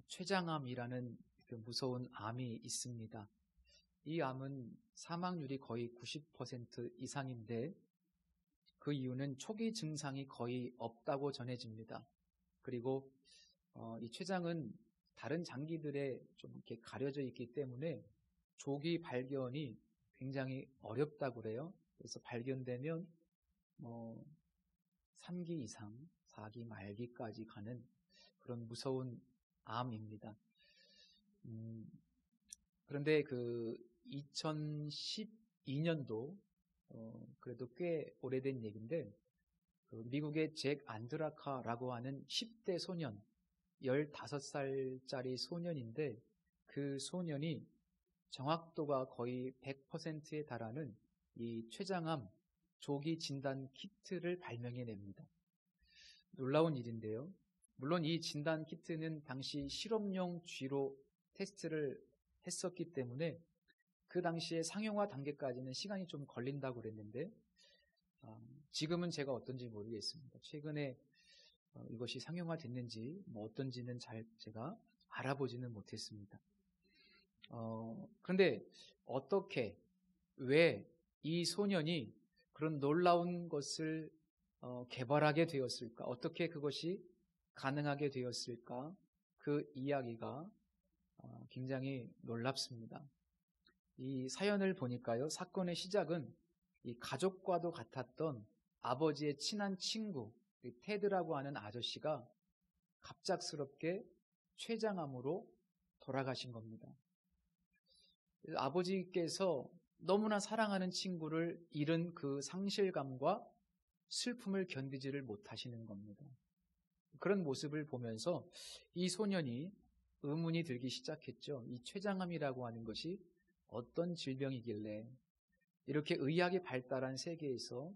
췌장암이라는 그 무서운 암이 있습니다. 이 암은 사망률이 거의 90% 이상인데 그 이유는 초기 증상이 거의 없다고 전해집니다. 그리고 이 췌장은 다른 장기들에 좀 이렇게 가려져 있기 때문에 조기 발견이 굉장히 어렵다고 그래요. 그래서 발견되면 3기 이상, 4기 말기까지 가는 그런 무서운 암입니다. 그런데 그 2012년도 그래도 꽤 오래된 얘기인데 그 미국의 잭 안드라카라고 하는 10대 소년, 15살짜리 소년인데 그 소년이 정확도가 거의 100%에 달하는 이 췌장암 조기 진단 키트를 발명해냅니다. 놀라운 일인데요. 물론 이 진단 키트는 당시 실험용 쥐로 테스트를 했었기 때문에 그 당시에 상용화 단계까지는 시간이 좀 걸린다고 그랬는데 지금은 제가 어떤지 모르겠습니다. 최근에 이것이 상용화 됐는지 어떤지는 잘 제가 알아보지는 못했습니다. 그런데 어떻게 왜 이 소년이 그런 놀라운 것을 개발하게 되었을까? 어떻게 그것이 가능하게 되었을까? 그 이야기가 굉장히 놀랍습니다. 이 사연을 보니까요, 사건의 시작은 이 가족과도 같았던 아버지의 친한 친구 테드라고 하는 아저씨가 갑작스럽게 췌장암으로 돌아가신 겁니다. 아버지께서 너무나 사랑하는 친구를 잃은 그 상실감과 슬픔을 견디지를 못하시는 겁니다. 그런 모습을 보면서 이 소년이 의문이 들기 시작했죠. 이 췌장암이라고 하는 것이 어떤 질병이길래 이렇게 의학이 발달한 세계에서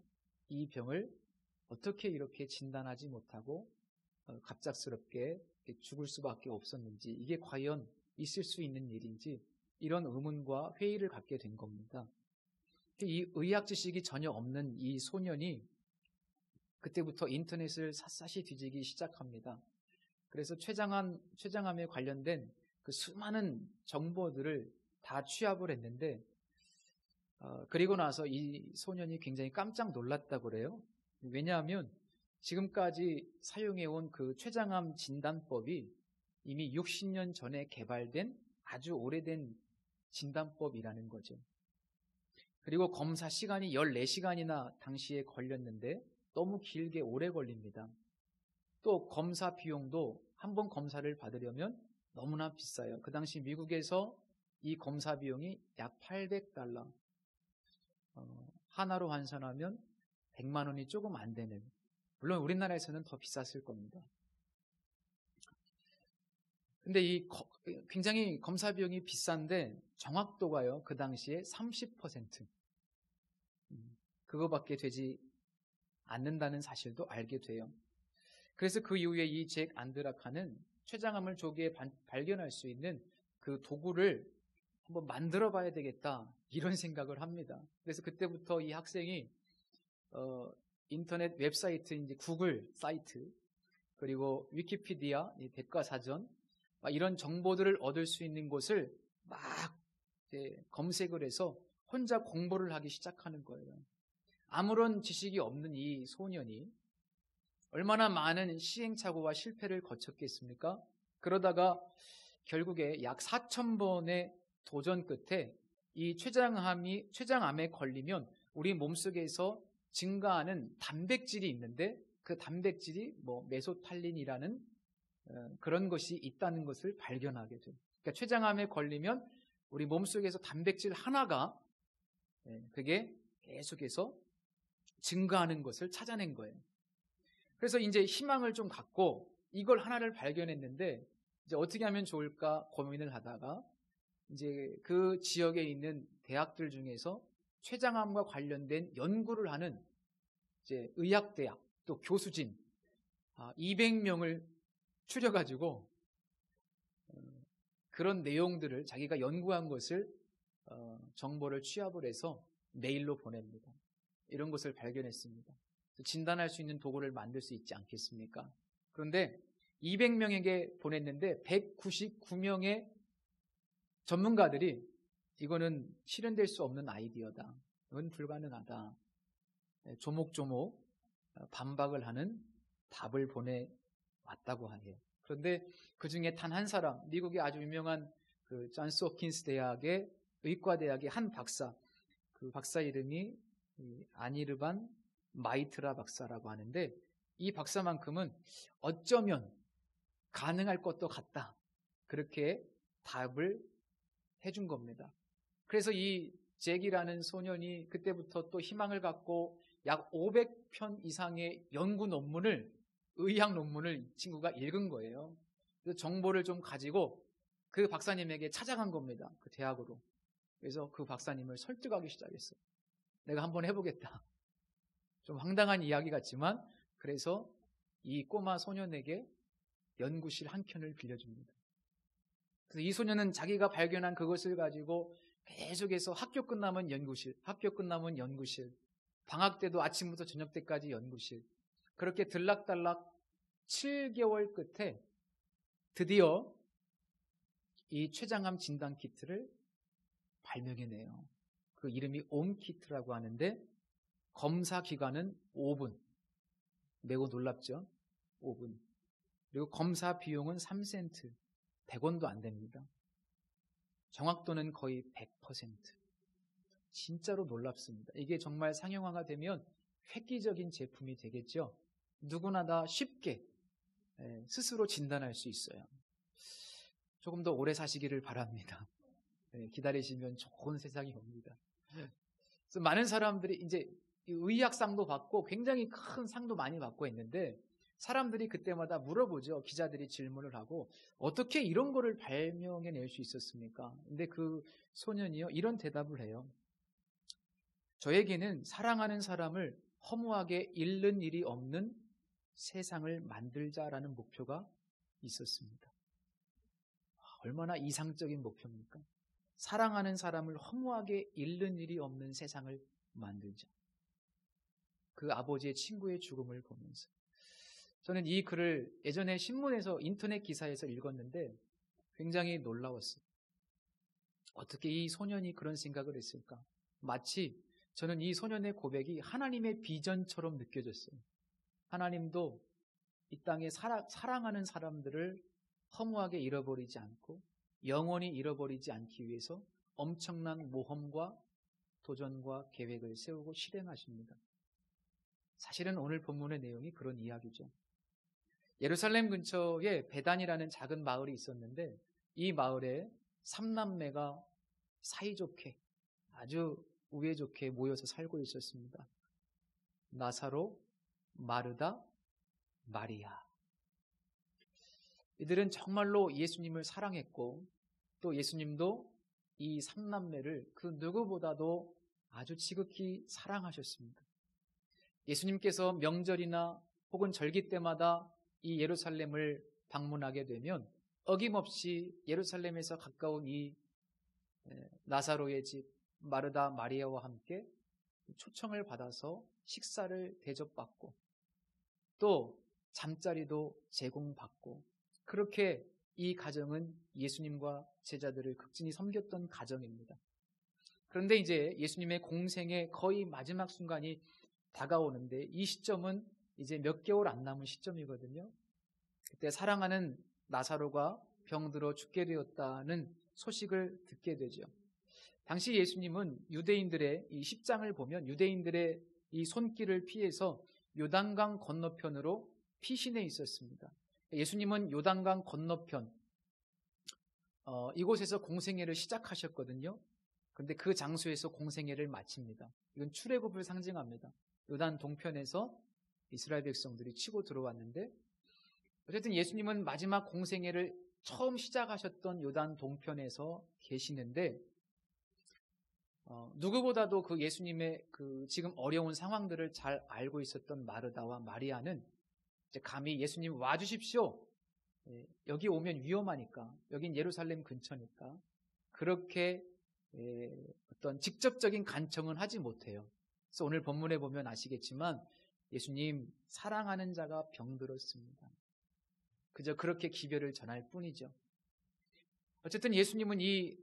이 병을 어떻게 이렇게 진단하지 못하고 갑작스럽게 죽을 수밖에 없었는지, 이게 과연 있을 수 있는 일인지 이런 의문과 회의를 갖게 된 겁니다. 이 의학 지식이 전혀 없는 이 소년이 그때부터 인터넷을 샅샅이 뒤지기 시작합니다. 그래서 췌장암에 관련된 그 수많은 정보들을 다 취합을 했는데 그리고 나서 이 소년이 굉장히 깜짝 놀랐다고 그래요. 왜냐하면 지금까지 사용해온 그 췌장암 진단법이 이미 60년 전에 개발된 아주 오래된 진단법이라는 거죠. 그리고 검사 시간이 14시간이나 당시에 걸렸는데 너무 길게 오래 걸립니다. 또 검사 비용도 한 번 검사를 받으려면 너무나 비싸요. 그 당시 미국에서 이 검사 비용이 약 $800, 하나로 환산하면 100만 원이 조금 안 되는, 물론 우리나라에서는 더 비쌌을 겁니다. 근데 이 굉장히 검사 비용이 비싼데 정확도가요, 그 당시에 30%. 그거밖에 되지 않는다는 사실도 알게 돼요. 그래서 그 이후에 이 잭 안드라카는 췌장암을 조기에 발견할 수 있는 그 도구를 한번 만들어 봐야 되겠다, 이런 생각을 합니다. 그래서 그때부터 이 학생이 인터넷 웹사이트, 이제 구글 사이트, 그리고 위키피디아, 이 백과사전, 이런 정보들을 얻을 수 있는 곳을 막 검색을 해서 혼자 공부를 하기 시작하는 거예요. 아무런 지식이 없는 이 소년이 얼마나 많은 시행착오와 실패를 거쳤겠습니까? 그러다가 결국에 약 4,000번의 도전 끝에 이 췌장암에 걸리면 우리 몸속에서 증가하는 단백질이 있는데 그 단백질이 메소탈린이라는 그런 것이 있다는 것을 발견하게 돼요. 그러니까 췌장암에 걸리면 우리 몸속에서 단백질 하나가 그게 계속해서 증가하는 것을 찾아낸 거예요. 그래서 이제 희망을 좀 갖고 이걸 하나를 발견했는데 이제 어떻게 하면 좋을까 고민을 하다가 이제 그 지역에 있는 대학들 중에서 췌장암과 관련된 연구를 하는 이제 의학대학 또 교수진 200명을 추려가지고 그런 내용들을 자기가 연구한 것을 정보를 취합을 해서 메일로 보냅니다. 이런 것을 발견했습니다. 진단할 수 있는 도구를 만들 수 있지 않겠습니까? 그런데 200명에게 보냈는데 199명의 전문가들이 이거는 실현될 수 없는 아이디어다. 이건 불가능하다. 조목조목 반박을 하는 답을 보내왔다고 해요. 그런데 그 중에 단 한 사람, 미국의 아주 유명한 그 존스 홉킨스 대학의 의과대학의 한 박사, 그 박사 이름이 아니르반 마이트라 박사라고 하는데, 이 박사만큼은 어쩌면 가능할 것도 같다, 그렇게 답을 해준 겁니다. 그래서 이 잭이라는 소년이 그때부터 또 희망을 갖고 약 500편 이상의 연구 논문을, 의학 논문을 이 친구가 읽은 거예요. 그래서 정보를 좀 가지고 그 박사님에게 찾아간 겁니다. 그 대학으로. 그래서 그 박사님을 설득하기 시작했어요. 내가 한번 해보겠다. 좀 황당한 이야기 같지만, 그래서 이 꼬마 소년에게 연구실 한 켠을 빌려줍니다. 그래서 이 소년은 자기가 발견한 그것을 가지고 계속해서 학교 끝나면 연구실, 학교 끝나면 연구실, 방학 때도 아침부터 저녁 때까지 연구실, 그렇게 들락달락 7개월 끝에 드디어 이 췌장암 진단 키트를 발명해내요. 그 이름이 옴키트라고 하는데, 검사 기간은 5분. 매우 놀랍죠? 5분. 그리고 검사 비용은 3센트. 100원도 안 됩니다. 정확도는 거의 100%. 진짜로 놀랍습니다. 이게 정말 상용화가 되면 획기적인 제품이 되겠죠. 누구나 다 쉽게 스스로 진단할 수 있어요. 조금 더 오래 사시기를 바랍니다. 기다리시면 좋은 세상이 옵니다. 그래서 많은 사람들이 이제 의학상도 받고 굉장히 큰 상도 많이 받고 있는데, 사람들이 그때마다 물어보죠. 기자들이 질문을 하고, 어떻게 이런 거를 발명해낼 수 있었습니까? 근데 그 소년이요, 이런 대답을 해요. 저에게는 사랑하는 사람을 허무하게 잃는 일이 없는 세상을 만들자라는 목표가 있었습니다. 얼마나 이상적인 목표입니까? 사랑하는 사람을 허무하게 잃는 일이 없는 세상을 만들자. 그 아버지의 친구의 죽음을 보면서 저는 이 글을 예전에 신문에서, 인터넷 기사에서 읽었는데 굉장히 놀라웠어요. 어떻게 이 소년이 그런 생각을 했을까? 마치 저는 이 소년의 고백이 하나님의 비전처럼 느껴졌어요. 하나님도 이 땅에 사랑하는 사람들을 허무하게 잃어버리지 않고 영원히 잃어버리지 않기 위해서 엄청난 모험과 도전과 계획을 세우고 실행하십니다. 사실은 오늘 본문의 내용이 그런 이야기죠. 예루살렘 근처에 베단이라는 작은 마을이 있었는데, 이 마을에 3남매가 사이좋게, 아주 우애좋게 모여서 살고 있었습니다. 나사로, 마르다, 마리아. 이들은 정말로 예수님을 사랑했고, 또 예수님도 이 3남매를 그 누구보다도 아주 지극히 사랑하셨습니다. 예수님께서 명절이나 혹은 절기 때마다 이 예루살렘을 방문하게 되면 어김없이 예루살렘에서 가까운 이 나사로의 집 마르다 마리아와 함께 초청을 받아서 식사를 대접받고 또 잠자리도 제공받고, 그렇게 이 가정은 예수님과 제자들을 극진히 섬겼던 가정입니다. 그런데 이제 예수님의 공생의 거의 마지막 순간이 다가오는데, 이 시점은 이제 몇 개월 안 남은 시점이거든요. 그때 사랑하는 나사로가 병들어 죽게 되었다는 소식을 듣게 되죠. 당시 예수님은 유대인들의 이 십장을 보면 유대인들의 이 손길을 피해서 요단강 건너편으로 피신해 있었습니다. 예수님은 요단강 건너편 이곳에서 공생애를 시작하셨거든요. 그런데 그 장소에서 공생애를 마칩니다. 이건 출애굽을 상징합니다. 요단 동편에서 이스라엘 백성들이 치고 들어왔는데, 어쨌든 예수님은 마지막 공생애를 처음 시작하셨던 요단 동편에서 계시는데, 누구보다도 그 예수님의 그 지금 어려운 상황들을 잘 알고 있었던 마르다와 마리아는 이제 감히 예수님 와주십시오. 여기 오면 위험하니까, 여긴 예루살렘 근처니까 그렇게 어떤 직접적인 간청은 하지 못해요. 그래서 오늘 본문에 보면 아시겠지만 예수님 사랑하는 자가 병들었습니다. 그저 그렇게 기별을 전할 뿐이죠. 어쨌든 예수님은 이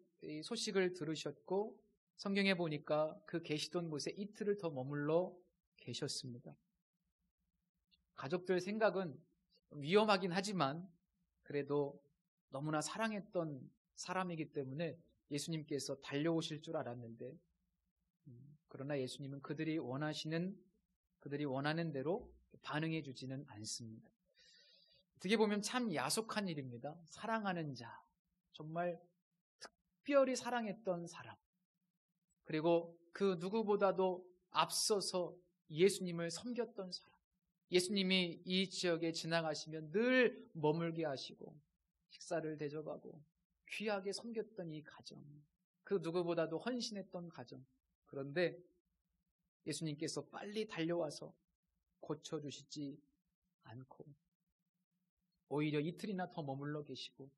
소식을 들으셨고 성경에 보니까 그 계시던 곳에 이틀을 더 머물러 계셨습니다. 가족들 생각은 위험하긴 하지만 그래도 너무나 사랑했던 사람이기 때문에 예수님께서 달려오실 줄 알았는데 그러나 예수님은 그들이 원하는 대로 반응해 주지는 않습니다. 어떻게 보면 참 야속한 일입니다. 사랑하는 자, 정말 특별히 사랑했던 사람, 그리고 그 누구보다도 앞서서 예수님을 섬겼던 사람, 예수님이 이 지역에 지나가시면 늘 머물게 하시고 식사를 대접하고 귀하게 섬겼던 이 가정, 그 누구보다도 헌신했던 가정. 그런데 예수님께서 빨리 달려와서 고쳐주시지 않고 오히려 이틀이나 더 머물러 계시고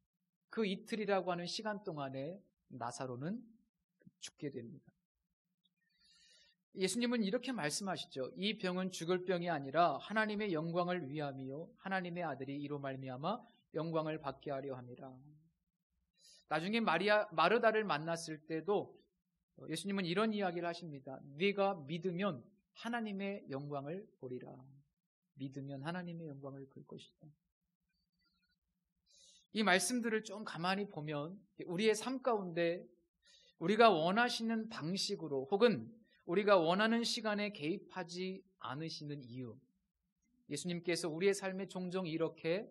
그 이틀이라고 하는 시간 동안에 나사로는 죽게 됩니다. 예수님은 이렇게 말씀하시죠. 이 병은 죽을 병이 아니라 하나님의 영광을 위함이요 하나님의 아들이 이로 말미암아 영광을 받게 하려 함이라. 나중에 마르다를 만났을 때도 예수님은 이런 이야기를 하십니다. 네가 믿으면 하나님의 영광을 보리라. 믿으면 하나님의 영광을 볼 것이다. 이 말씀들을 좀 가만히 보면 우리의 삶 가운데 우리가 원하시는 방식으로 혹은 우리가 원하는 시간에 개입하지 않으시는 이유, 예수님께서 우리의 삶에 종종 이렇게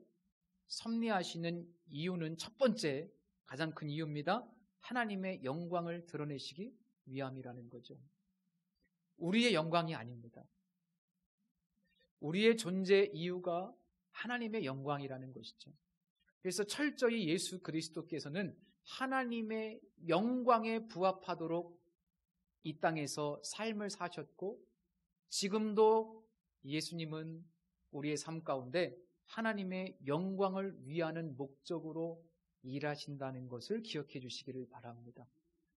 섭리하시는 이유는 첫 번째, 가장 큰 이유입니다. 하나님의 영광을 드러내시기 위함이라는 거죠. 우리의 영광이 아닙니다. 우리의 존재 이유가 하나님의 영광이라는 것이죠. 그래서 철저히 예수 그리스도께서는 하나님의 영광에 부합하도록 이 땅에서 삶을 사셨고 지금도 예수님은 우리의 삶 가운데 하나님의 영광을 위하는 목적으로 일하신다는 것을 기억해 주시기를 바랍니다.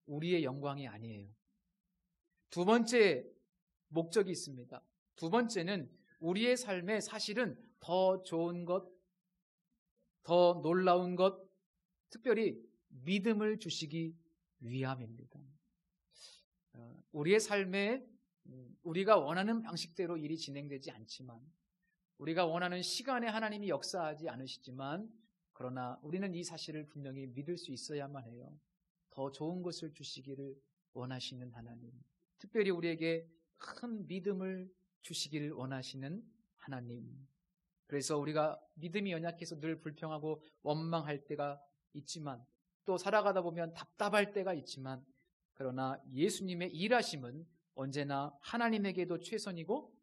우리의 영광이 아니에요. 두 번째 목적이 있습니다. 두 번째는 우리의 삶에 사실은 더 좋은 것, 더 놀라운 것, 특별히 믿음을 주시기 위함입니다. 우리의 삶에 우리가 원하는 방식대로 일이 진행되지 않지만 우리가 원하는 시간에 하나님이 역사하지 않으시지만 그러나 우리는 이 사실을 분명히 믿을 수 있어야만 해요. 더 좋은 것을 주시기를 원하시는 하나님, 특별히 우리에게 큰 믿음을 주시기를 원하시는 하나님. 그래서 우리가 믿음이 연약해서 늘 불평하고 원망할 때가 있지만 또 살아가다 보면 답답할 때가 있지만 그러나 예수님의 일하심은 언제나 하나님에게도 최선이고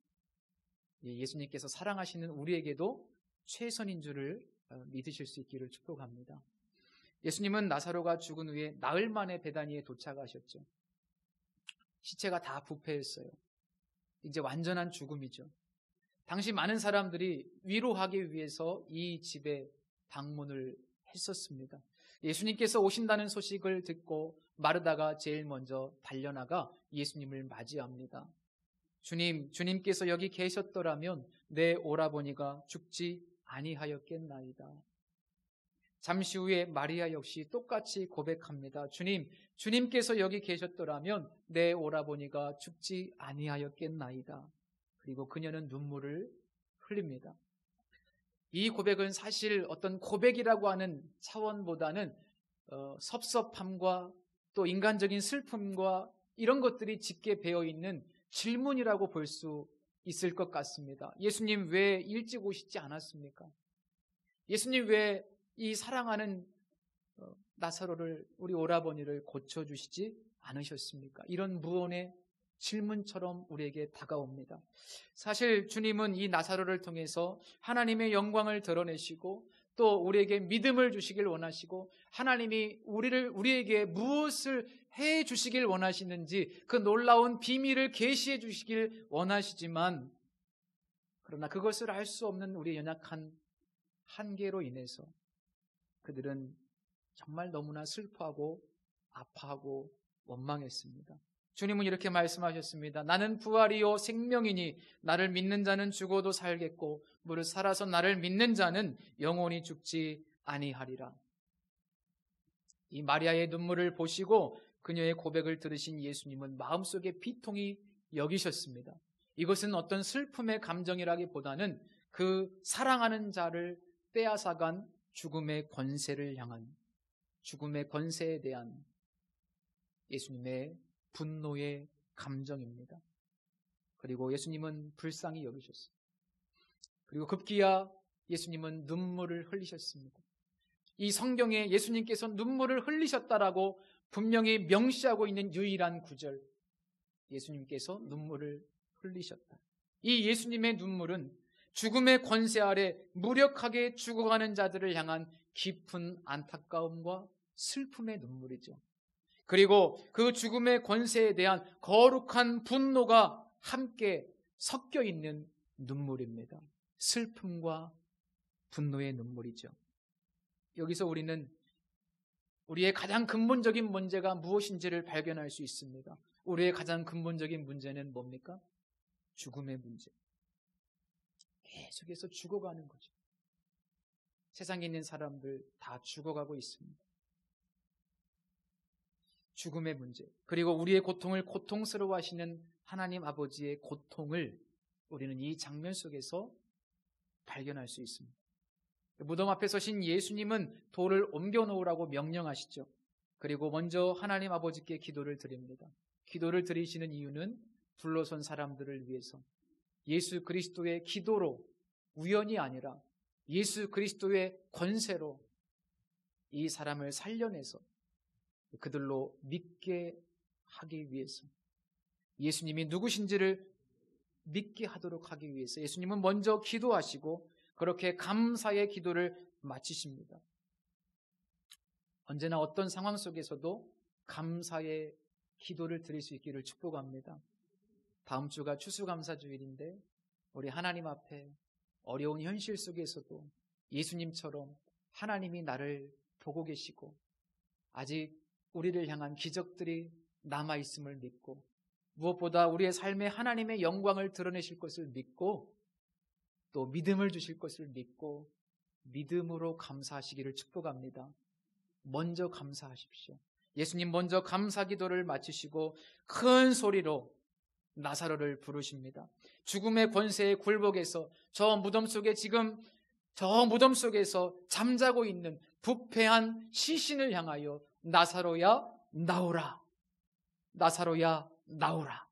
예수님께서 사랑하시는 우리에게도 최선인 줄을 믿으실 수 있기를 축복합니다. 예수님은 나사로가 죽은 후에 나흘 만에 베다니에 도착하셨죠. 시체가 다 부패했어요. 이제 완전한 죽음이죠. 당시 많은 사람들이 위로하기 위해서 이 집에 방문을 했었습니다. 예수님께서 오신다는 소식을 듣고 마르다가 제일 먼저 달려나가 예수님을 맞이합니다. 주님께서 여기 계셨더라면 내 오라버니가 죽지 아니하였겠나이다. 잠시 후에 마리아 역시 똑같이 고백합니다. 주님께서 여기 계셨더라면 내 오라버니가 죽지 아니하였겠나이다. 그리고 그녀는 눈물을 흘립니다. 이 고백은 사실 어떤 고백이라고 하는 차원보다는 섭섭함과 또 인간적인 슬픔과 이런 것들이 짙게 배어있는 질문이라고 볼 수 있을 것 같습니다. 예수님 왜 일찍 오시지 않았습니까? 예수님 왜 이 사랑하는 나사로를, 우리 오라버니를 고쳐주시지 않으셨습니까? 이런 무언의 질문처럼 우리에게 다가옵니다. 사실 주님은 이 나사로를 통해서 하나님의 영광을 드러내시고 또 우리에게 믿음을 주시길 원하시고 하나님이 우리에게 무엇을 해 주시길 원하시는지 그 놀라운 비밀을 계시해 주시길 원하시지만 그러나 그것을 알 수 없는 우리의 연약한 한계로 인해서 그들은 정말 너무나 슬퍼하고 아파하고 원망했습니다. 주님은 이렇게 말씀하셨습니다. 나는 부활이요 생명이니 나를 믿는 자는 죽어도 살겠고 무릇 살아서 나를 믿는 자는 영원히 죽지 아니하리라. 이 마리아의 눈물을 보시고 그녀의 고백을 들으신 예수님은 마음속에 비통히 여기셨습니다. 이것은 어떤 슬픔의 감정이라기보다는 그 사랑하는 자를 빼앗아간 죽음의 권세를 향한, 죽음의 권세에 대한 예수님의 분노의 감정입니다. 그리고 예수님은 불쌍히 여기셨어요. 그리고 급기야 예수님은 눈물을 흘리셨습니다. 이 성경에 예수님께서 눈물을 흘리셨다라고 분명히 명시하고 있는 유일한 구절, 예수님께서 눈물을 흘리셨다. 이 예수님의 눈물은 죽음의 권세 아래 무력하게 죽어가는 자들을 향한 깊은 안타까움과 슬픔의 눈물이죠. 그리고 그 죽음의 권세에 대한 거룩한 분노가 함께 섞여 있는 눈물입니다. 슬픔과 분노의 눈물이죠. 여기서 우리는 우리의 가장 근본적인 문제가 무엇인지를 발견할 수 있습니다. 우리의 가장 근본적인 문제는 뭡니까? 죽음의 문제. 계속해서 죽어가는 거죠. 세상에 있는 사람들 다 죽어가고 있습니다. 죽음의 문제, 그리고 우리의 고통을 고통스러워 하시는 하나님 아버지의 고통을 우리는 이 장면 속에서 발견할 수 있습니다. 무덤 앞에 서신 예수님은 돌을 옮겨 놓으라고 명령하시죠. 그리고 먼저 하나님 아버지께 기도를 드립니다. 기도를 드리시는 이유는 불러선 사람들을 위해서, 예수 그리스도의 기도로, 우연이 아니라 예수 그리스도의 권세로 이 사람을 살려내서 그들로 믿게 하기 위해서, 예수님이 누구신지를 믿게 하도록 하기 위해서 예수님은 먼저 기도하시고 그렇게 감사의 기도를 마치십니다. 언제나 어떤 상황 속에서도 감사의 기도를 드릴 수 있기를 축복합니다. 다음 주가 추수감사주일인데 우리 하나님 앞에 어려운 현실 속에서도 예수님처럼 하나님이 나를 보고 계시고 아직 우리를 향한 기적들이 남아있음을 믿고 무엇보다 우리의 삶에 하나님의 영광을 드러내실 것을 믿고 또 믿음을 주실 것을 믿고 믿음으로 감사하시기를 축복합니다. 먼저 감사하십시오. 예수님 먼저 감사 기도를 마치시고 큰 소리로 나사로를 부르십니다. 죽음의 권세의 굴복에서 저 무덤 속에서 잠자고 있는 부패한 시신을 향하여 나사로야 나오라, 나사로야 나오라.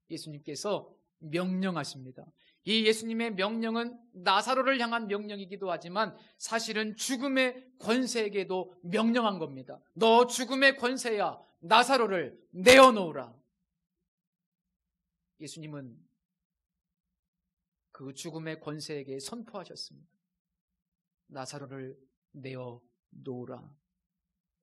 예수님께서 명령하십니다. 이 예수님의 명령은 나사로를 향한 명령이기도 하지만 사실은 죽음의 권세에게도 명령한 겁니다. 너 죽음의 권세야, 나사로를 내어놓으라. 예수님은 그 죽음의 권세에게 선포하셨습니다. 나사로를 내어놓으라.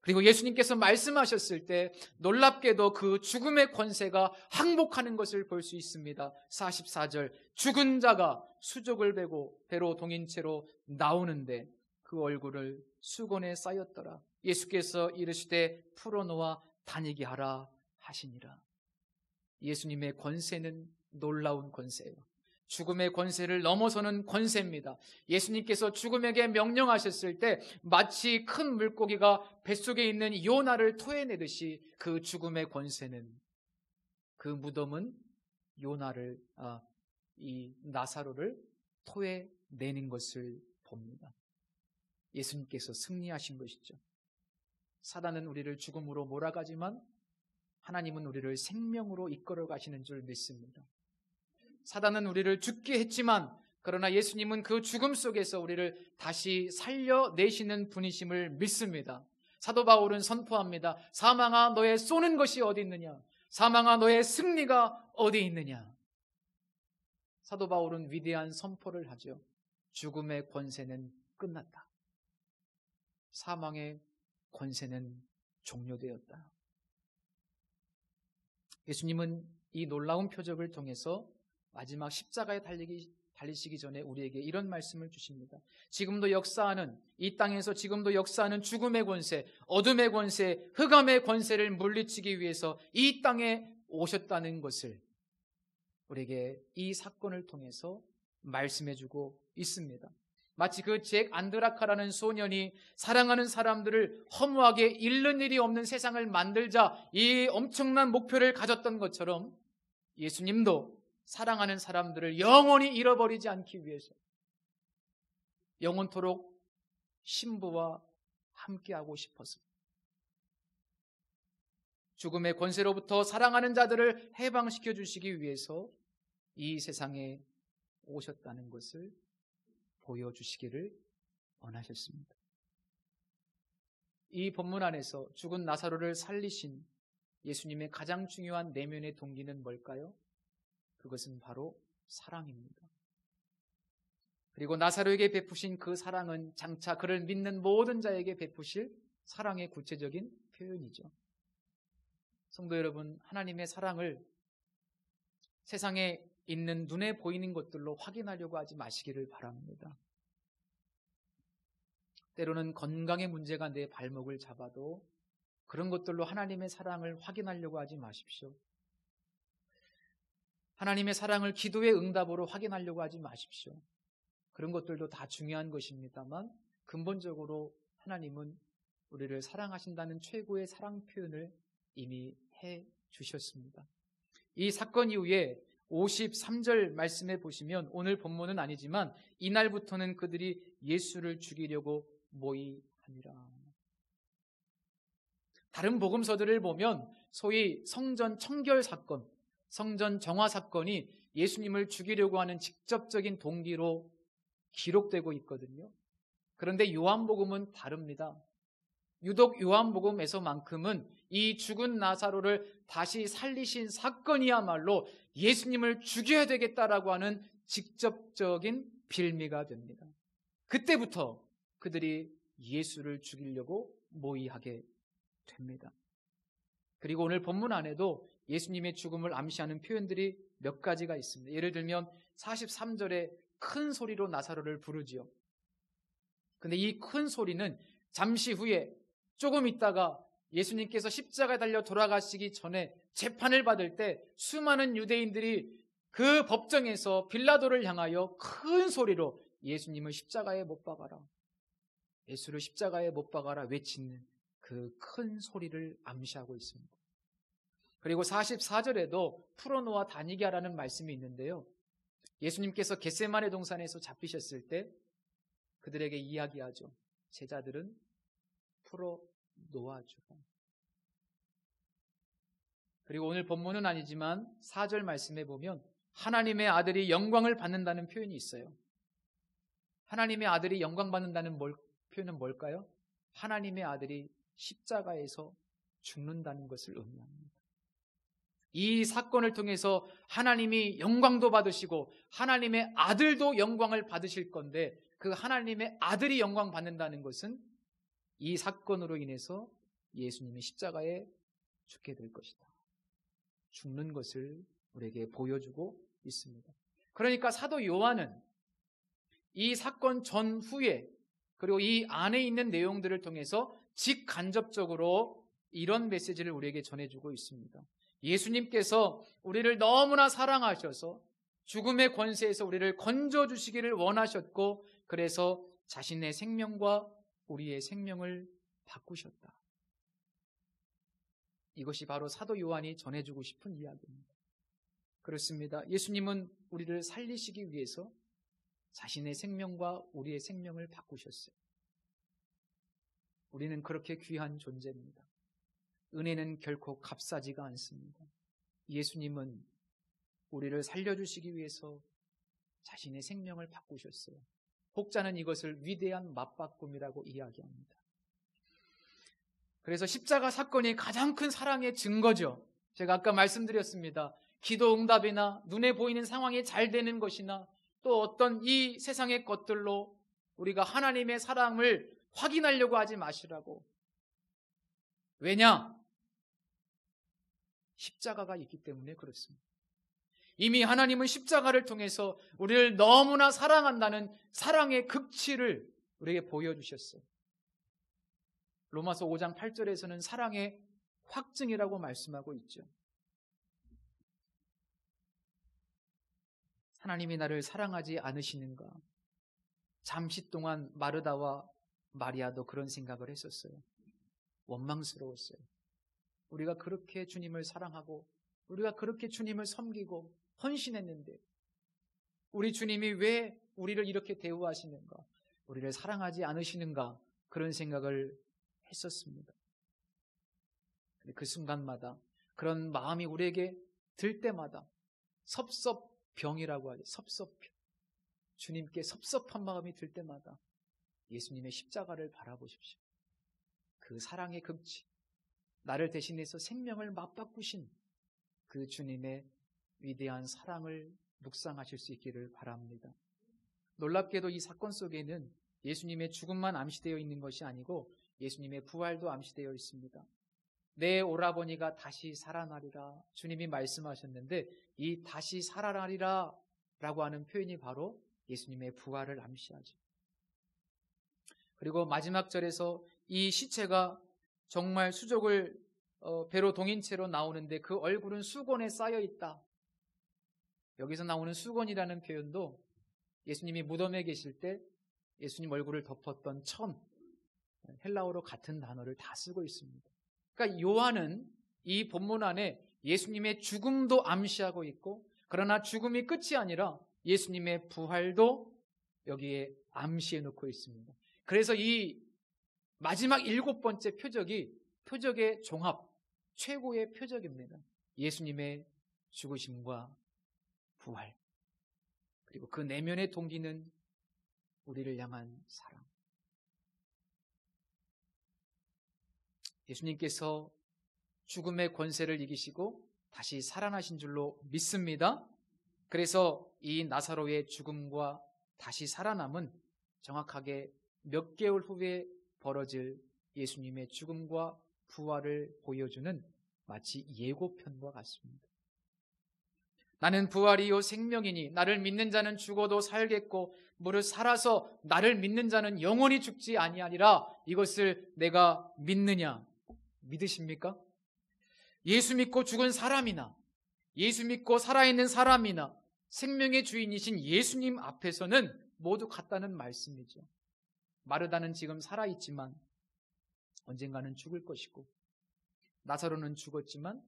그리고 예수님께서 말씀하셨을 때 놀랍게도 그 죽음의 권세가 항복하는 것을 볼 수 있습니다. 44절, 죽은 자가 수족을 베고 배로 동인 채로 나오는데 그 얼굴을 수건에 쌓였더라. 예수께서 이르시되 풀어놓아 다니게 하라 하시니라. 예수님의 권세는 놀라운 권세예요. 죽음의 권세를 넘어서는 권세입니다. 예수님께서 죽음에게 명령하셨을 때 마치 큰 물고기가 뱃속에 있는 요나를 토해내듯이 그 죽음의 권세는, 그 무덤은 요나를, 이 나사로를 토해내는 것을 봅니다. 예수님께서 승리하신 것이죠. 사단은 우리를 죽음으로 몰아가지만 하나님은 우리를 생명으로 이끌어 가시는 줄 믿습니다. 사단은 우리를 죽게 했지만 그러나 예수님은 그 죽음 속에서 우리를 다시 살려내시는 분이심을 믿습니다. 사도 바울은 선포합니다. 사망아 너의 쏘는 것이 어디 있느냐? 사망아 너의 승리가 어디 있느냐? 사도 바울은 위대한 선포를 하죠. 죽음의 권세는 끝났다. 사망의 권세는 종료되었다. 예수님은 이 놀라운 표적을 통해서 마지막 십자가에 달리시기 전에 우리에게 이런 말씀을 주십니다. 지금도 역사하는, 이 땅에서 지금도 역사하는 죽음의 권세, 어둠의 권세, 흑암의 권세를 물리치기 위해서 이 땅에 오셨다는 것을 우리에게 이 사건을 통해서 말씀해주고 있습니다. 마치 그 잭 안드라카라는 소년이 사랑하는 사람들을 허무하게 잃는 일이 없는 세상을 만들자 이 엄청난 목표를 가졌던 것처럼 예수님도 사랑하는 사람들을 영원히 잃어버리지 않기 위해서 영원토록 신부와 함께하고 싶어서 죽음의 권세로부터 사랑하는 자들을 해방시켜 주시기 위해서 이 세상에 오셨다는 것을 보여주시기를 원하셨습니다. 이 본문 안에서 죽은 나사로를 살리신 예수님의 가장 중요한 내면의 동기는 뭘까요? 그것은 바로 사랑입니다. 그리고 나사로에게 베푸신 그 사랑은 장차 그를 믿는 모든 자에게 베푸실 사랑의 구체적인 표현이죠. 성도 여러분, 하나님의 사랑을 세상에 있는 눈에 보이는 것들로 확인하려고 하지 마시기를 바랍니다. 때로는 건강의 문제가 내 발목을 잡아도 그런 것들로 하나님의 사랑을 확인하려고 하지 마십시오. 하나님의 사랑을 기도의 응답으로 확인하려고 하지 마십시오. 그런 것들도 다 중요한 것입니다만 근본적으로 하나님은 우리를 사랑하신다는 최고의 사랑 표현을 이미 해 주셨습니다. 이 사건 이후에 53절 말씀에 보시면 오늘 본문은 아니지만 이날부터는 그들이 예수를 죽이려고 모이하니라. 다른 복음서들을 보면 소위 성전 청결 사건, 성전 정화 사건이 예수님을 죽이려고 하는 직접적인 동기로 기록되고 있거든요. 그런데 요한복음은 다릅니다. 유독 요한복음에서만큼은 이 죽은 나사로를 다시 살리신 사건이야말로 예수님을 죽여야 되겠다라고 하는 직접적인 빌미가 됩니다. 그때부터 그들이 예수를 죽이려고 모의하게 됩니다. 그리고 오늘 본문 안에도 예수님의 죽음을 암시하는 표현들이 몇 가지가 있습니다. 예를 들면 43절에 큰 소리로 나사로를 부르지요. 근데 이 큰 소리는 잠시 후에 조금 있다가 예수님께서 십자가에 달려 돌아가시기 전에 재판을 받을 때 수많은 유대인들이 그 법정에서 빌라도를 향하여 큰 소리로 예수님을 십자가에 못 박아라, 예수를 십자가에 못 박아라 외치는 그 큰 소리를 암시하고 있습니다. 그리고 44절에도 풀어놓아 다니게 하라는 말씀이 있는데요. 예수님께서 겟세마네 동산에서 잡히셨을 때 그들에게 이야기하죠. 제자들은 풀어 놓아주라. 그리고 오늘 본문은 아니지만 4절 말씀에 보면 하나님의 아들이 영광을 받는다는 표현이 있어요. 하나님의 아들이 영광 받는다는 표현은 뭘까요? 하나님의 아들이 십자가에서 죽는다는 것을 의미합니다. 이 사건을 통해서 하나님이 영광도 받으시고 하나님의 아들도 영광을 받으실 건데 그 하나님의 아들이 영광 받는다는 것은 이 사건으로 인해서 예수님이 십자가에 죽게 될 것이다. 죽는 것을 우리에게 보여주고 있습니다. 그러니까 사도 요한은 이 사건 전후에 그리고 이 안에 있는 내용들을 통해서 직간접적으로 이런 메시지를 우리에게 전해주고 있습니다. 예수님께서 우리를 너무나 사랑하셔서 죽음의 권세에서 우리를 건져주시기를 원하셨고 그래서 자신의 생명과 우리의 생명을 바꾸셨다. 이것이 바로 사도 요한이 전해주고 싶은 이야기입니다. 그렇습니다. 예수님은 우리를 살리시기 위해서 자신의 생명과 우리의 생명을 바꾸셨어요. 우리는 그렇게 귀한 존재입니다. 은혜는 결코 값싸지가 않습니다. 예수님은 우리를 살려주시기 위해서 자신의 생명을 바꾸셨어요. 혹자는 이것을 위대한 맞바꿈이라고 이야기합니다. 그래서 십자가 사건이 가장 큰 사랑의 증거죠. 제가 아까 말씀드렸습니다. 기도 응답이나 눈에 보이는 상황이 잘 되는 것이나 또 어떤 이 세상의 것들로 우리가 하나님의 사랑을 확인하려고 하지 마시라고. 왜냐? 십자가가 있기 때문에 그렇습니다. 이미 하나님은 십자가를 통해서 우리를 너무나 사랑한다는 사랑의 극치를 우리에게 보여주셨어요. 로마서 5장 8절에서는 사랑의 확증이라고 말씀하고 있죠. 하나님이 나를 사랑하지 않으시는가? 잠시 동안 마르다와 마리아도 그런 생각을 했었어요. 원망스러웠어요. 우리가 그렇게 주님을 사랑하고 우리가 그렇게 주님을 섬기고 헌신했는데 우리 주님이 왜 우리를 이렇게 대우하시는가? 우리를 사랑하지 않으시는가? 그런 생각을 했었습니다. 그 순간마다 그런 마음이 우리에게 들 때마다 섭섭병이라고 하죠. 섭섭병. 주님께 섭섭한 마음이 들 때마다 예수님의 십자가를 바라보십시오. 그 사랑의 극치, 나를 대신해서 생명을 맞바꾸신 그 주님의 위대한 사랑을 묵상하실 수 있기를 바랍니다. 놀랍게도 이 사건 속에는 예수님의 죽음만 암시되어 있는 것이 아니고 예수님의 부활도 암시되어 있습니다. 내 오라버니가 다시 살아나리라 주님이 말씀하셨는데 이 다시 살아나리라 라고 하는 표현이 바로 예수님의 부활을 암시하죠. 그리고 마지막 절에서 이 시체가 정말 수족을 배로 동인 채로 나오는데 그 얼굴은 수건에 쌓여 있다. 여기서 나오는 수건이라는 표현도 예수님이 무덤에 계실 때 예수님 얼굴을 덮었던 천, 헬라어로 같은 단어를 다 쓰고 있습니다. 그러니까 요한은 이 본문 안에 예수님의 죽음도 암시하고 있고 그러나 죽음이 끝이 아니라 예수님의 부활도 여기에 암시해 놓고 있습니다. 그래서 이 마지막 7번째 표적의 종합, 최고의 표적입니다. 예수님의 죽으심과 부활, 그리고 그 내면의 동기는 우리를 향한 사랑. 예수님께서 죽음의 권세를 이기시고 다시 살아나신 줄로 믿습니다. 그래서 이 나사로의 죽음과 다시 살아남은 정확하게 몇 개월 후에 벌어질 예수님의 죽음과 부활을 보여주는 마치 예고편과 같습니다. 나는 부활이요 생명이니 나를 믿는 자는 죽어도 살겠고 무릇 살아서 나를 믿는 자는 영원히 죽지 아니하리라. 이것을 내가 믿느냐? 믿으십니까? 예수 믿고 죽은 사람이나 예수 믿고 살아있는 사람이나 생명의 주인이신 예수님 앞에서는 모두 같다는 말씀이죠. 마르다는 지금 살아있지만 언젠가는 죽을 것이고 나사로는 죽었지만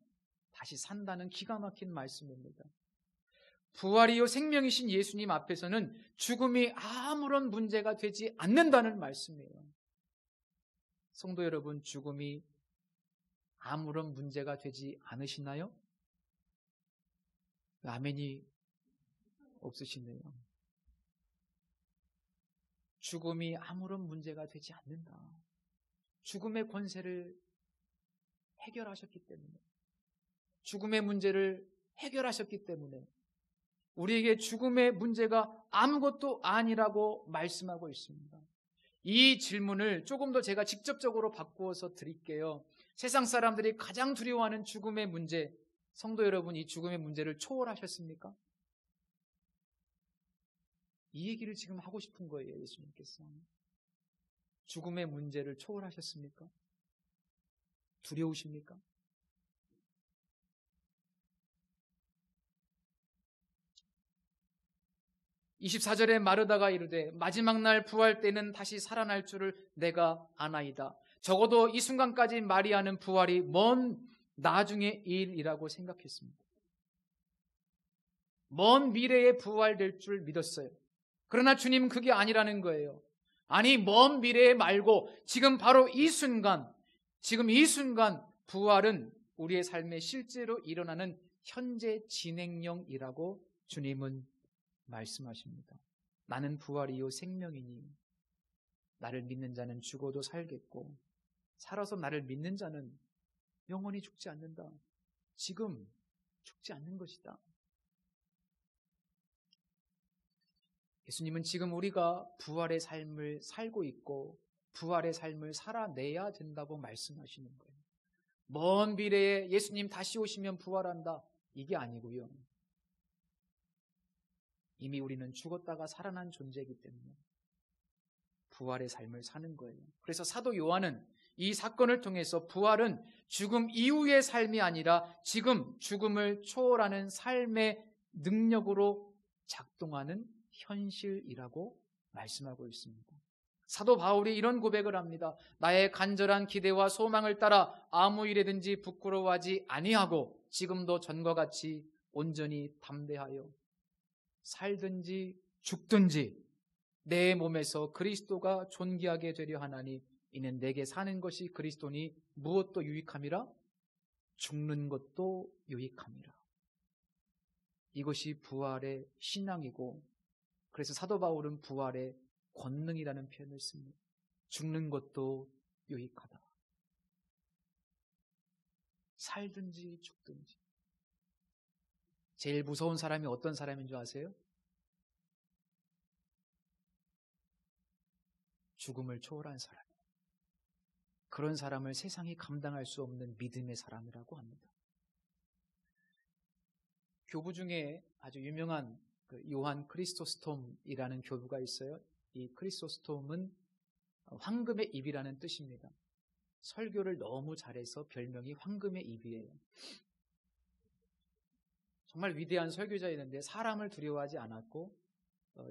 다시 산다는 기가 막힌 말씀입니다. 부활이요 생명이신 예수님 앞에서는 죽음이 아무런 문제가 되지 않는다는 말씀이에요. 성도 여러분, 죽음이 아무런 문제가 되지 않으시나요? 아멘이 없으시네요. 죽음이 아무런 문제가 되지 않는다. 죽음의 권세를 해결하셨기 때문에, 죽음의 문제를 해결하셨기 때문에 우리에게 죽음의 문제가 아무것도 아니라고 말씀하고 있습니다. 이 질문을 조금 더 제가 직접적으로 바꾸어서 드릴게요. 세상 사람들이 가장 두려워하는 죽음의 문제, 성도 여러분, 이 죽음의 문제를 초월하셨습니까? 이 얘기를 지금 하고 싶은 거예요, 예수님께서. 죽음의 문제를 초월하셨습니까? 두려우십니까? (24절에) 마르다가 이르되 마지막 날 부활 때는 다시 살아날 줄을 내가 아나이다. 적어도 이 순간까지 마리아는 부활이 먼 나중의 일이라고 생각했습니다. 먼 미래에 부활될 줄 믿었어요. 그러나 주님은 그게 아니라는 거예요. 아니, 먼 미래에 말고 지금 바로 이 순간, 지금 이 순간 부활은 우리의 삶에 실제로 일어나는 현재 진행형이라고 주님은 말씀하십니다. 나는 부활이요 생명이니 나를 믿는 자는 죽어도 살겠고 살아서 나를 믿는 자는 영원히 죽지 않는다. 지금 죽지 않는 것이다. 예수님은 지금 우리가 부활의 삶을 살고 있고 부활의 삶을 살아내야 된다고 말씀하시는 거예요. 먼 미래에 예수님 다시 오시면 부활한다. 이게 아니고요. 이미 우리는 죽었다가 살아난 존재이기 때문에 부활의 삶을 사는 거예요. 그래서 사도 요한은 이 사건을 통해서 부활은 죽음 이후의 삶이 아니라 지금 죽음을 초월하는 삶의 능력으로 작동하는 현실이라고 말씀하고 있습니다. 사도 바울이 이런 고백을 합니다. 나의 간절한 기대와 소망을 따라 아무 일에든지 부끄러워하지 아니하고 지금도 전과 같이 온전히 담대하여 살든지 죽든지 내 몸에서 그리스도가 존귀하게 되려 하나니 이는 내게 사는 것이 그리스도니 무엇도 유익함이라 죽는 것도 유익함이라. 이것이 부활의 신앙이고 그래서 사도 바울은 부활의 권능이라는 표현을 씁니다. 죽는 것도 유익하다. 살든지 죽든지. 제일 무서운 사람이 어떤 사람인 줄 아세요? 죽음을 초월한 사람. 그런 사람을 세상이 감당할 수 없는 믿음의 사람이라고 합니다. 교부 중에 아주 유명한 요한 크리스토스톰이라는 교부가 있어요. 이 크리스토스톰은 황금의 입이라는 뜻입니다. 설교를 너무 잘해서 별명이 황금의 입이에요. 정말 위대한 설교자였는데 사람을 두려워하지 않았고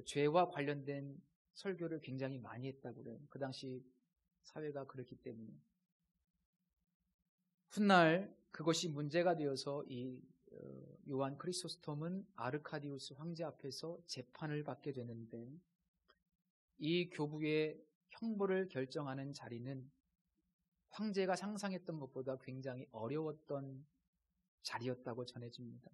죄와 관련된 설교를 굉장히 많이 했다고 그래요. 그 당시 사회가 그렇기 때문에. 훗날 그것이 문제가 되어서 이 요한 크리소스톰은 아르카디우스 황제 앞에서 재판을 받게 되는데 이 교부의 형벌을 결정하는 자리는 황제가 상상했던 것보다 굉장히 어려웠던 자리였다고 전해집니다.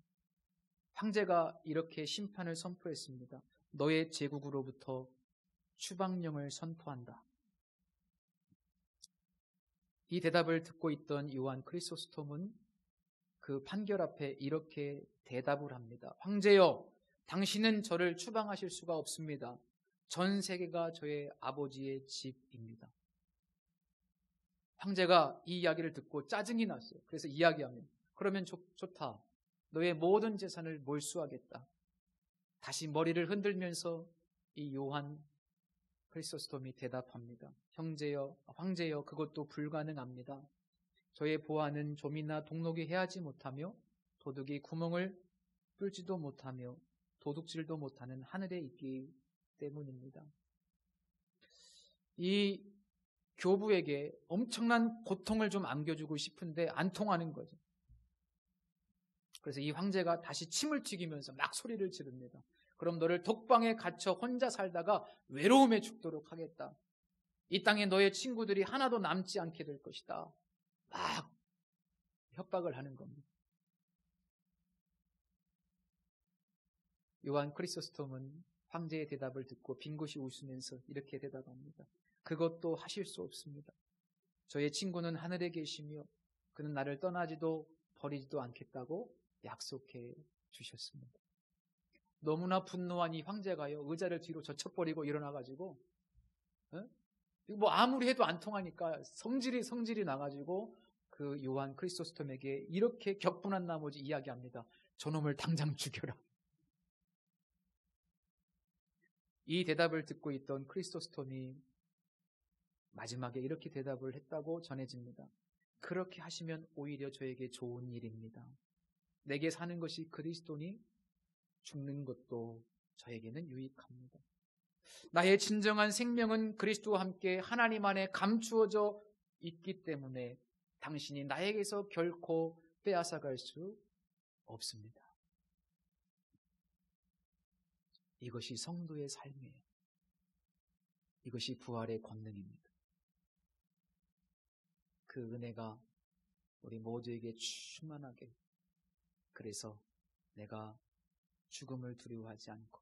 황제가 이렇게 심판을 선포했습니다. 너의 제국으로부터 추방령을 선포한다. 이 대답을 듣고 있던 요한 크리소스톰은 그 판결 앞에 이렇게 대답을 합니다. 황제여, 당신은 저를 추방하실 수가 없습니다. 전 세계가 저의 아버지의 집입니다. 황제가 이 이야기를 듣고 짜증이 났어요. 그래서 이야기합니다. 그러면 좋다. 너의 모든 재산을 몰수하겠다. 다시 머리를 흔들면서 이 요한 크리소스톰이 대답합니다. 황제여, 그것도 불가능합니다. 저의 보아는 좀이나 동록이 해하지 못하며 도둑이 구멍을 뚫지도 못하며 도둑질도 못하는 하늘에 있기 때문입니다. 이 교부에게 엄청난 고통을 좀 안겨주고 싶은데 안 통하는 거죠. 그래서 이 황제가 다시 침을 튀기면서 막 소리를 지릅니다. 그럼 너를 독방에 갇혀 혼자 살다가 외로움에 죽도록 하겠다. 이 땅에 너의 친구들이 하나도 남지 않게 될 것이다. 막 협박을 하는 겁니다. 요한 크리소스톰은 황제의 대답을 듣고 빙긋이 웃으면서 이렇게 대답합니다. 그것도 하실 수 없습니다. 저의 친구는 하늘에 계시며 그는 나를 떠나지도 버리지도 않겠다고 약속해 주셨습니다. 너무나 분노한 이 황제가요, 의자를 뒤로 젖혀버리고 일어나가지고, 뭐 아무리 해도 안 통하니까 성질이 나가지고 그 요한 크리소스톰에게 이렇게 격분한 나머지 이야기합니다. 저놈을 당장 죽여라. 이 대답을 듣고 있던 크리소스톰이 마지막에 이렇게 대답을 했다고 전해집니다. 그렇게 하시면 오히려 저에게 좋은 일입니다. 내게 사는 것이 그리스도니 죽는 것도 저에게는 유익합니다. 나의 진정한 생명은 그리스도와 함께 하나님 안에 감추어져 있기 때문에 당신이 나에게서 결코 빼앗아갈 수 없습니다. 이것이 성도의 삶이에요. 이것이 부활의 권능입니다. 그 은혜가 우리 모두에게 충만하게, 그래서 내가 죽음을 두려워하지 않고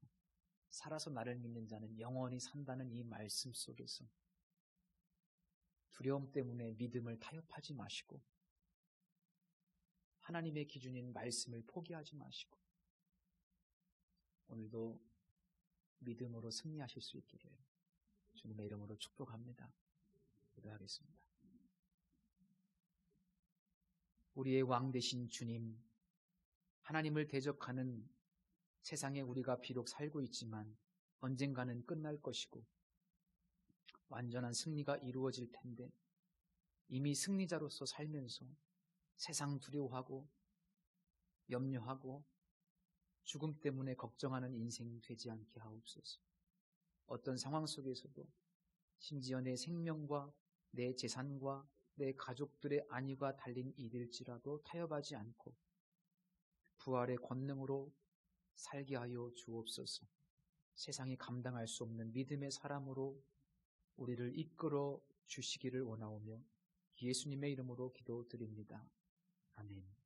살아서 나를 믿는 자는 영원히 산다는 이 말씀 속에서 두려움 때문에 믿음을 타협하지 마시고 하나님의 기준인 말씀을 포기하지 마시고 오늘도 믿음으로 승리하실 수 있기를 주님의 이름으로 축복합니다. 기도하겠습니다. 우리의 왕 되신 주님, 하나님을 대적하는 세상에 우리가 비록 살고 있지만 언젠가는 끝날 것이고 완전한 승리가 이루어질 텐데 이미 승리자로서 살면서 세상 두려워하고 염려하고 죽음 때문에 걱정하는 인생 되지 않게 하옵소서. 어떤 상황 속에서도 심지어 내 생명과 내 재산과 내 가족들의 안위가 달린 일일지라도 타협하지 않고 부활의 권능으로 살게 하여 주옵소서. 세상이 감당할 수 없는 믿음의 사람으로 우리를 이끌어 주시기를 원하오며 예수님의 이름으로 기도드립니다. 아멘.